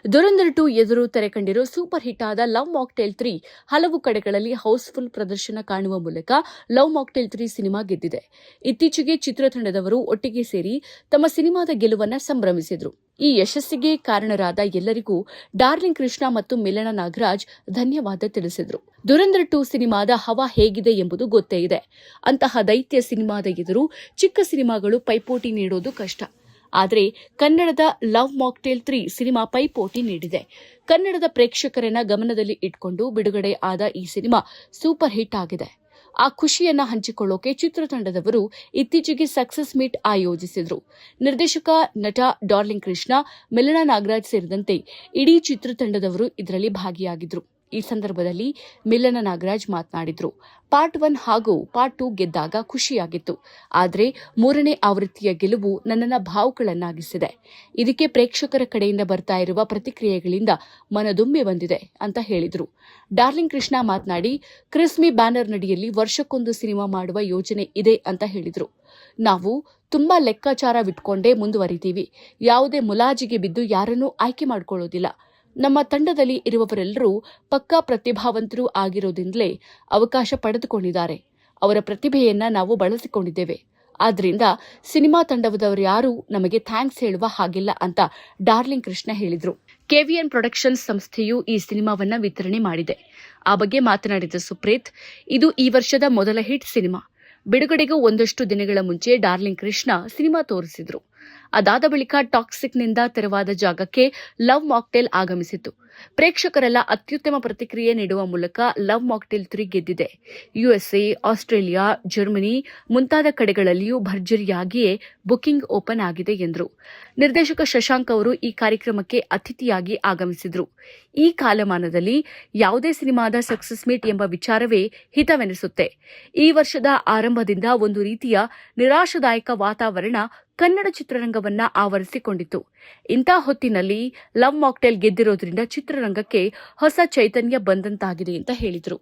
ದುರಂಧರ್ 2 ಎದುರು ತೆರೆ ಕಂಡಿರೋ super hit ಆದ ಲವ್ ಮಾಕ್ಟೇಲ್ 3 ಹಲವು ಕಡೆಗಳಲ್ಲಿ ಹೌಸ್ಫುಲ್ ಪ್ರದರ್ಶನ ಕಾಣುವ ಮೂಲಕ ಲವ್ ಮಾಕ್ಟೇಲ್ 3 ಸಿನಿಮಾ ಗೆದ್ದಿದೆ. ಇತ್ತೀಚೆಗೆ ಚಿತ್ರತಂಡದವರು ಒಟ್ಟಿಗೆ ಸೇರಿ ತಮ್ಮ ಸಿನಿಮಾದ ಗೆಲುವನ್ನು ಸಂಭ್ರಮಿಸಿದ್ರು. ಈ ಯಶಸ್ಸಿಗೆ ಕಾರಣರಾದ ಎಲ್ಲರಿಗೂ ಡಾರ್ಲಿಂಗ್ ಕೃಷ್ಣ ಮತ್ತು ಮಿಲನ ನಾಗರಾಜ್ ಧನ್ಯವಾದ ತಿಳಿಸಿದ್ರು. ದುರಂಧರ್ 2 ಸಿನಿಮಾದ ಹವಾ ಹೇಗಿದೆ ಎಂಬುದು ಗೊತ್ತೇ ಇದೆ. ಅಂತಹ ದೈತ್ಯ ಸಿನಿಮಾದ ಎದುರು ಚಿಕ್ಕ ಸಿನಿಮಾಗಳು ಪೈಪೋಟಿ ನೀಡೋದು ಕಷ್ಟ. ಆದರೆ ಕನ್ನಡದ ಲವ್ ಮಾಕ್ಟೇಲ್ 3 ಸಿನಿಮಾ ಪೈಪೋಟಿ ನೀಡಿದೆ. ಕನ್ನಡದ ಪ್ರೇಕ್ಷಕರನ್ನ ಗಮನದಲ್ಲಿ ಇಟ್ಕೊಂಡು ಬಿಡುಗಡೆ ಆದ ಈ ಸಿನಿಮಾ ಸೂಪರ್ ಹಿಟ್ ಆಗಿದೆ. ಆ ಖುಷಿಯನ್ನ ಹಂಚಿಕೊಳ್ಳೋಕೆ ಚಿತ್ರತಂಡದವರು ಇತ್ತೀಚೆಗೆ ಸಕ್ಸಸ್ ಮೀಟ್ ಆಯೋಜಿಸಿದ್ರು. ನಿರ್ದೇಶಕ, ನಟ ಡಾರ್ಲಿಂಗ್ ಕೃಷ್ಣ, ಮಿಲನ ನಾಗರಾಜ್ ಸೇರಿದಂತೆ ಇಡೀ ಚಿತ್ರತಂಡದವರು ಇದರಲ್ಲಿ ಭಾಗಿಯಾಗಿದ್ರು. ಈ ಸಂದರ್ಭದಲ್ಲಿ ಮಿಲನ ನಾಗರಾಜ್ ಮಾತನಾಡಿದ್ರು. ಪಾರ್ಟ್ 1 ಹಾಗೂ ಪಾರ್ಟ್ 2 ಗೆದ್ದಾಗ ಖುಷಿಯಾಗಿತ್ತು. ಆದರೆ 3ನೇ ಆವೃತ್ತಿಯ ಗೆಲುವು ನನ್ನನ್ನು ಭಾವುಕಳನ್ನಾಗಿಸಿದೆ. ಇದಕ್ಕೆ ಪ್ರೇಕ್ಷಕರ ಕಡೆಯಿಂದ ಬರ್ತಾ ಇರುವ ಪ್ರತಿಕ್ರಿಯೆಗಳಿಂದ ಮನದುಂಬಿ ಬಂದಿದೆ ಅಂತ ಹೇಳಿದ್ರು. ಡಾರ್ಲಿಂಗ್ ಕೃಷ್ಣ ಮಾತನಾಡಿ, ಕ್ರಿಸ್ಮಿ ಬ್ಯಾನರ್ ನಡಿಯಲ್ಲಿ ವರ್ಷಕ್ಕೊಂದು ಸಿನಿಮಾ ಮಾಡುವ ಯೋಜನೆ ಇದೆ ಅಂತ ಹೇಳಿದ್ರು. ನಾವು ತುಂಬಾ ಲೆಕ್ಕಾಚಾರವಿಟ್ಕೊಂಡೇ ಮುಂದುವರಿತೀವಿ. ಯಾವುದೇ ಮುಲಾಜಿಗೆ ಬಿದ್ದು ಯಾರನ್ನೂ ಆಯ್ಕೆ ಮಾಡಿಕೊಳ್ಳೋದಿಲ್ಲ. ನಮ್ಮ ತಂಡದಲ್ಲಿ ಇರುವವರೆಲ್ಲರೂ ಪಕ್ಕಾ ಪ್ರತಿಭಾವಂತರು ಆಗಿರೋದ್ರಿಂದಲೇ ಅವಕಾಶ ಪಡೆದುಕೊಂಡಿದ್ದಾರೆ. ಅವರ ಪ್ರತಿಭೆಯನ್ನ ನಾವು ಬಳಸಿಕೊಂಡಿದ್ದೇವೆ. ಆದ್ರಿಂದ ಸಿನಿಮಾ ತಂಡದವರ್ಯಾರೂ ನಮಗೆ ಥ್ಯಾಂಕ್ಸ್ ಹೇಳುವ ಹಾಗಿಲ್ಲ ಅಂತ ಡಾರ್ಲಿಂಗ್ ಕೃಷ್ಣ ಹೇಳಿದ್ರು. ಕೆವಿಎನ್ ಪ್ರೊಡಕ್ಷನ್ಸ್ ಸಂಸ್ಥೆಯು ಈ ಸಿನಿಮಾವನ್ನ ವಿತರಣೆ ಮಾಡಿದೆ. ಆ ಬಗ್ಗೆ ಮಾತನಾಡಿದ ಸುಪ್ರೀತ್, ಇದು ಈ ವರ್ಷದ ಮೊದಲ ಹಿಟ್ ಸಿನಿಮಾ. ಬಿಡುಗಡೆಗೂ ಒಂದಷ್ಟು ದಿನಗಳ ಮುಂಚೆ ಡಾರ್ಲಿಂಗ್ ಕೃಷ್ಣ ಸಿನಿಮಾ ತೋರಿಸಿದ್ರು. ಅದಾದ ಬಳಿಕ ಟಾಕ್ಸಿಕ್ನಿಂದ ತೆರವಾದ ಜಾಗಕ್ಕೆ ಲವ್ ಮಾಕ್ಟೇಲ್ ಆಗಮಿಸಿತು. ಪ್ರೇಕ್ಷಕರೆಲ್ಲ ಅತ್ಯುತ್ತಮ ಪ್ರತಿಕ್ರಿಯೆ ನೀಡುವ ಮೂಲಕ ಲವ್ ಮಾಕ್ಟೇಲ್ 3 ಗೆದ್ದಿದೆ. ಯುಎಸ್ಎ, ಆಸ್ಟ್ರೇಲಿಯಾ, ಜರ್ಮನಿ ಮುಂತಾದ ಕಡೆಗಳಲ್ಲಿಯೂ ಭರ್ಜರಿಯಾಗಿಯೇ ಬುಕಿಂಗ್ ಓಪನ್ ಆಗಿದೆ ಎಂದರು. ನಿರ್ದೇಶಕ ಶಶಾಂಕ್ ಅವರು ಈ ಕಾರ್ಯಕ್ರಮಕ್ಕೆ ಅತಿಥಿಯಾಗಿ ಆಗಮಿಸಿದ್ರು. ಈ ಕಾಲಮಾನದಲ್ಲಿ ಯಾವುದೇ ಸಿನಿಮಾದ ಸಕ್ಸಸ್ ಮೀಟ್ ಎಂಬ ವಿಚಾರವೇ ಹಿತವೆನಿಸುತ್ತೆ. ಈ ವರ್ಷದ ಆರಂಭದಿಂದ ಒಂದು ರೀತಿಯ ನಿರಾಶಾದಾಯಕ ವಾತಾವರಣ ಕನ್ನಡ ಚಿತ್ರರಂಗವನ್ನ ಆವರಿಸಿಕೊಂಡಿತ್ತು. ಇಂಥ ಹೊತ್ತಿನಲ್ಲಿ ಲವ್ ಮಾಕ್ಟೇಲ್ ಗೆದ್ದಿರೋದ್ರಿಂದ ಚಿತ್ರರಂಗಕ್ಕೆ ಹೊಸ ಚೈತನ್ಯ ಬಂದಂತಾಗಿದೆ ಅಂತ ಹೇಳಿದರು.